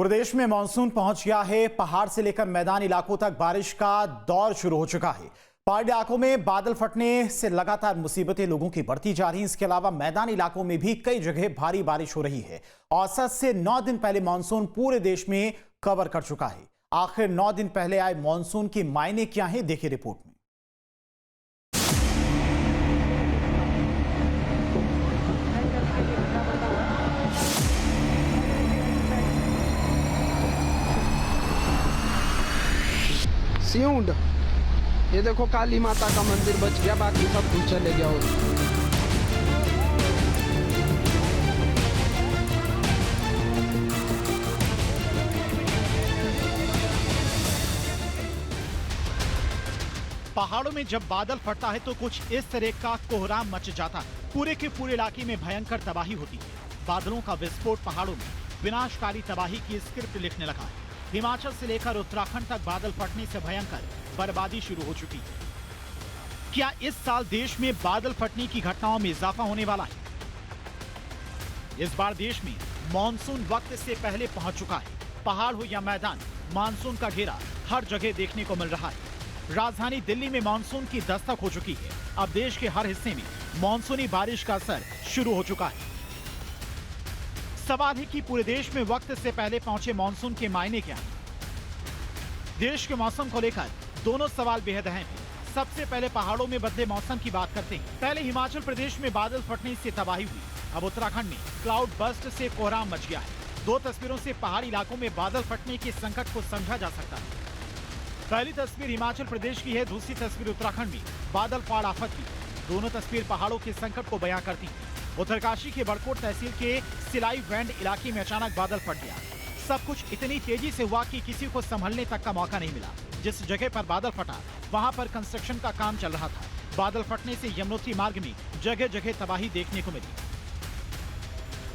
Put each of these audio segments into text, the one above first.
प्रदेश में मानसून पहुंच गया है। पहाड़ से लेकर मैदानी इलाकों तक बारिश का दौर शुरू हो चुका है। पहाड़ी इलाकों में बादल फटने से लगातार मुसीबतें लोगों की बढ़ती जा रही हैं। इसके अलावा मैदानी इलाकों में भी कई जगह भारी बारिश हो रही है। औसत से 9 दिन पहले मानसून पूरे देश में कवर कर चुका है। आखिर 9 दिन पहले आए मानसून के मायने क्या है, देखिए रिपोर्ट में। सियूंड, ये देखो काली माता का मंदिर बच गया, बाकी सब कुछ चले गया। पहाड़ों में जब बादल फटता है तो कुछ इस तरह का कोहराम मच जाता है। पूरे के पूरे इलाके में भयंकर तबाही होती है। बादलों का विस्फोट पहाड़ों में विनाशकारी तबाही की स्क्रिप्ट लिखने लगा है। हिमाचल से लेकर उत्तराखंड तक बादल फटने से भयंकर बर्बादी शुरू हो चुकी है। क्या इस साल देश में बादल फटने की घटनाओं में इजाफा होने वाला है? इस बार देश में मानसून वक्त से पहले पहुंच चुका है। पहाड़ हो या मैदान, मानसून का घेरा हर जगह देखने को मिल रहा है। राजधानी दिल्ली में मानसून की दस्तक हो चुकी है। अब देश के हर हिस्से में मानसूनी बारिश का असर शुरू हो चुका है। सवाल है कि पूरे देश में वक्त से पहले पहुंचे मानसून के मायने क्या हैं? देश के मौसम को लेकर दोनों सवाल बेहद अहम हैं। सबसे पहले पहाड़ों में बदले मौसम की बात करते हैं। पहले हिमाचल प्रदेश में बादल फटने से तबाही हुई। अब उत्तराखंड में क्लाउड बर्स्ट से कोहराम मच गया है। दो तस्वीरों से पहाड़ी इलाकों में बादल फटने के संकट को समझा जा सकता है। पहली तस्वीर हिमाचल प्रदेश की है, दूसरी तस्वीर उत्तराखंड में बादल फाड़ आफत की। दोनों तस्वीर पहाड़ों के संकट को बयां करती है। उत्तरकाशी के बड़कोट तहसील के सिलाई वैंड इलाके में अचानक बादल फट गया। सब कुछ इतनी तेजी से हुआ कि किसी को संभलने तक का मौका नहीं मिला। जिस जगह पर बादल फटा वहां पर कंस्ट्रक्शन का काम चल रहा था। बादल फटने से यमुनोत्री मार्ग में जगह जगह तबाही देखने को मिली।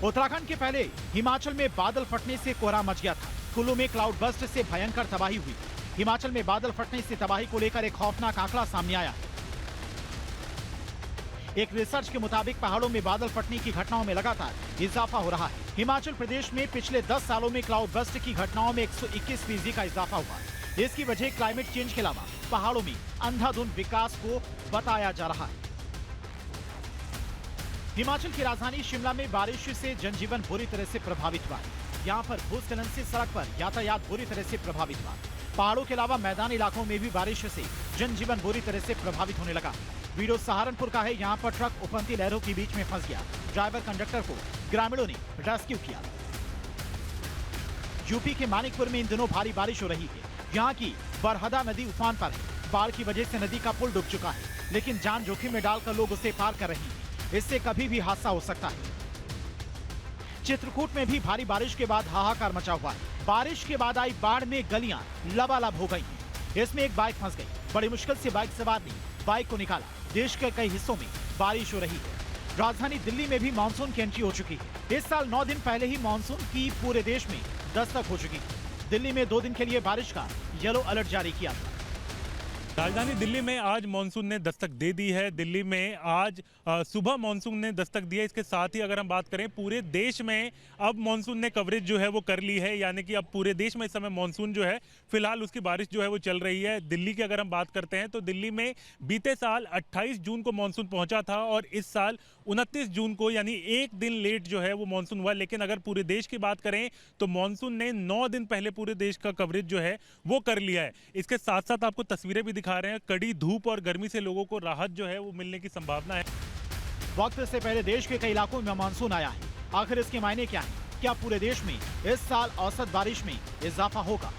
उत्तराखंड के पहले हिमाचल में बादल फटने से कोहरा मच गया था। कुल्लू में क्लाउड बर्स्ट से भयंकर तबाही हुई। हिमाचल में बादल फटने से तबाही को लेकर एक खौफनाक आंकड़ा सामने आया है। एक रिसर्च के मुताबिक पहाड़ों में बादल फटने की घटनाओं में लगातार इजाफा हो रहा है। हिमाचल प्रदेश में पिछले 10 सालों में क्लाउड बर्स्ट की घटनाओं में 121% का इजाफा हुआ। इसकी वजह क्लाइमेट चेंज के अलावा पहाड़ों में अंधाधुंध विकास को बताया जा रहा है। हिमाचल की राजधानी शिमला में बारिश से जनजीवन बुरी तरह से प्रभावित हुआ है। यहाँ पर भूस्खलन से सड़क पर यातायात बुरी तरह से प्रभावित हुआ। पहाड़ों के अलावा मैदानी इलाकों में भी बारिश से जनजीवन बुरी तरह से प्रभावित होने लगा। वीडियो सहारनपुर का है। यहाँ पर ट्रक उफनती लहरों के बीच में फंस गया। ड्राइवर कंडक्टर को ग्रामीणों ने रेस्क्यू किया। यूपी के मानिकपुर में इन दिनों भारी बारिश हो रही है। यहाँ की बरहदा नदी उफान पर है। बाढ़ की वजह से नदी का पुल डूब चुका है, लेकिन जान जोखिम में डालकर लोग उसे पार कर रहे हैं। इससे कभी भी हादसा हो सकता है। चित्रकूट में भी भारी बारिश के बाद हाहाकार मचा हुआ है। बारिश के बाद आई बाढ़ में गलियां लबालब हो गई हैं। इसमें एक बाइक फंस गई। बड़ी मुश्किल से बाइक सवार ने बाइक को निकाला। देश के कई हिस्सों में बारिश हो रही है। राजधानी दिल्ली में भी मानसून की एंट्री हो चुकी है। इस साल 9 दिन पहले ही मानसून की पूरे देश में दस्तक हो चुकी है। दिल्ली में 2 दिन के लिए बारिश का येलो अलर्ट जारी किया था। राजधानी दिल्ली में आज मानसून ने दस्तक दे दी है। दिल्ली में आज सुबह मानसून ने दस्तक दी है। इसके साथ ही अगर हम बात करें पूरे देश में अब मानसून ने कवरेज जो है वो कर ली है, यानी कि अब पूरे देश में इस समय मानसून जो है फिलहाल उसकी बारिश जो है वो चल रही है। दिल्ली की अगर हम बात करते हैं तो दिल्ली में बीते साल 28 जून को मानसून पहुंचा था और इस साल 29 जून को, यानी एक दिन लेट जो है वो मानसून हुआ। लेकिन अगर पूरे देश की बात करें तो मानसून ने 9 दिन पहले पूरे देश का कवरेज जो है वो कर लिया है। इसके साथ साथ आपको तस्वीरें भी दिखा रहे हैं। कड़ी धूप और गर्मी से लोगों को राहत जो है वो मिलने की संभावना है। वक्त से पहले देश के कई इलाकों में मानसून आया है। आखिर इसके मायने क्या है? क्या पूरे देश में इस साल औसत बारिश में इजाफा होगा?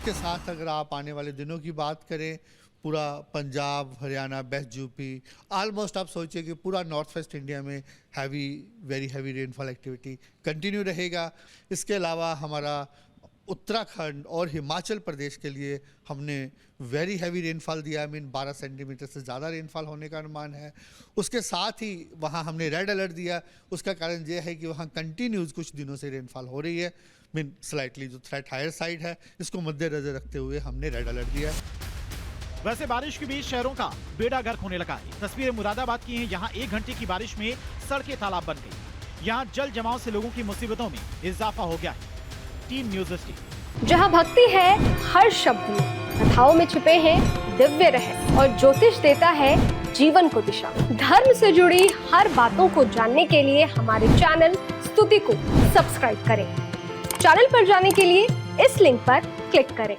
के साथ अगर आप आने वाले दिनों की बात करें, पूरा Punjab, Haryana, west UP, almost आप सोचिए कि पूरा नॉर्थ वेस्ट इंडिया में very heavy rainfall activity continue रहेगा। इसके अलावा हमारा उत्तराखंड और हिमाचल प्रदेश के लिए हमने वेरी हैवी रेनफॉल दिया। 12 सेंटीमीटर से ज़्यादा रेनफॉल होने का अनुमान है। उसके साथ ही वहाँ हमने रेड अलर्ट दिया। उसका कारण ये है कि वहाँ कंटिन्यूज कुछ दिनों से रेनफॉल हो रही है। स्लाइटली जो थ्रेट हायर साइड है, इसको मद्देनजर रखते हुए हमने रेड अलर्ट दिया। वैसे बारिश के बीच शहरों का बेड़ा गर्क होने लगा है। तस्वीरें मुरादाबाद की हैं। यहाँ 1 घंटे की बारिश में सड़कें तालाब बन गई। यहाँ जल जमाव से लोगों की मुसीबतों में इजाफा हो गया है। 18 न्यूज स्टेशन। जहां भक्ति है हर शब्द में, कथाओं में छुपे हैं दिव्य रहस्य और ज्योतिष देता है जीवन को दिशा। धर्म से जुड़ी हर बातों को जानने के लिए हमारे चैनल स्तुति को सब्सक्राइब करें। चैनल पर जाने के लिए इस लिंक पर क्लिक करें।